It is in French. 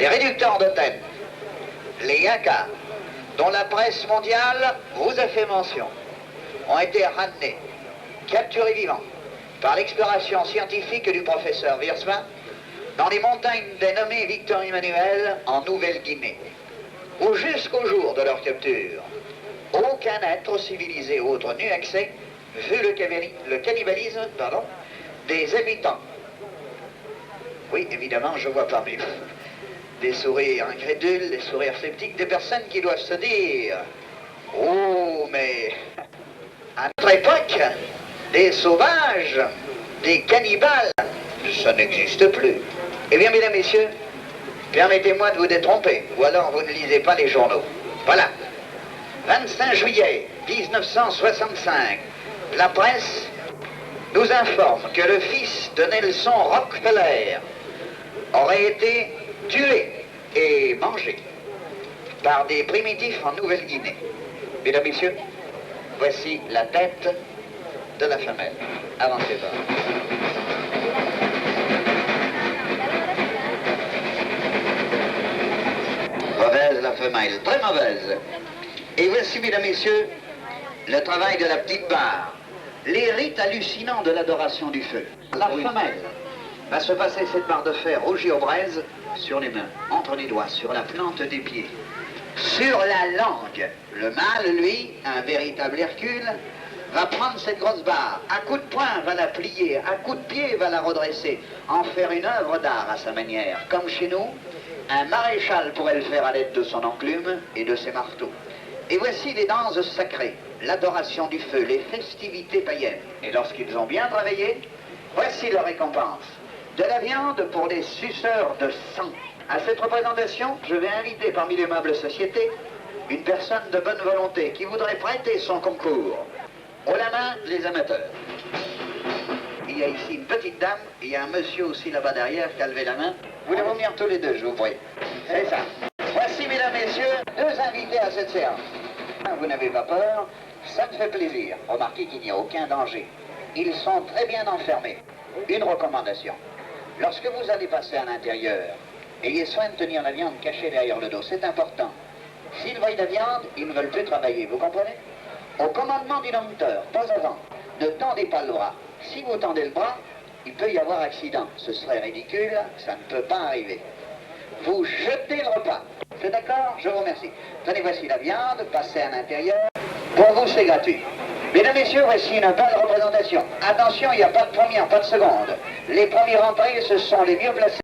les réducteurs de tête, les Yaka, dont la presse mondiale vous a fait mention, ont été ramenés, capturés vivants, par l'exploration scientifique du professeur Wiersma dans les montagnes dénommées Victor Emmanuel en Nouvelle-Guinée, où jusqu'au jour de leur capture, aucun être civilisé ou autre n'eut accès, vu le cannibalisme des habitants. Oui, évidemment, je vois parmi vous des sourires incrédules, des sourires sceptiques, des personnes qui doivent se dire « Oh, mais à notre époque, des sauvages, des cannibales, ça n'existe plus. » Eh bien, mesdames, messieurs, permettez-moi de vous détromper, ou alors vous ne lisez pas les journaux. Voilà. 25 juillet 1965, la presse nous informe que le fils de Nelson Rockefeller aurait été tué et mangé par des primitifs en Nouvelle-Guinée. Mesdames, messieurs, voici la tête de la femelle. Avancez pas. Mauvaise la femelle, très mauvaise. Et voici, mesdames, messieurs, le travail de la petite barre. Les rites hallucinants de l'adoration du feu. La femelle va se passer cette barre de fer rougie aux braises sur les mains, entre les doigts, sur la plante des pieds, sur la langue. Le mâle, lui, un véritable Hercule, va prendre cette grosse barre, à coups de poing va la plier, à coups de pied va la redresser, en faire une œuvre d'art à sa manière. Comme chez nous, un maréchal pourrait le faire à l'aide de son enclume et de ses marteaux. Et voici les danses sacrées, l'adoration du feu, les festivités païennes. Et lorsqu'ils ont bien travaillé, voici leur récompense. De la viande pour les suceurs de sang. À cette représentation, je vais inviter parmi les meubles sociétés une personne de bonne volonté qui voudrait prêter son concours. Haut la main, les amateurs. Il y a ici une petite dame, et il y a un monsieur aussi là-bas derrière qui a levé la main. Vous devez venir tous les deux, je vous prie. C'est ça. Voici, mesdames, messieurs, deux invités à cette séance. Vous n'avez pas peur, ça me fait plaisir. Remarquez qu'il n'y a aucun danger. Ils sont très bien enfermés. Une recommandation. Lorsque vous allez passer à l'intérieur, ayez soin de tenir la viande cachée derrière le dos, c'est important. S'ils voient la viande, ils ne veulent plus travailler, vous comprenez? Au commandement du dompteur, pas avant, ne tendez pas le bras. Si vous tendez le bras, il peut y avoir accident. Ce serait ridicule, ça ne peut pas arriver. Vous jetez le repas. C'est d'accord? Je vous remercie. Tenez, voici la viande, passez à l'intérieur. Pour vous, c'est gratuit. Mesdames, messieurs, voici une belle représentation. Attention, il n'y a pas de première, pas de seconde. Les premiers rentrés, ce sont les mieux placés.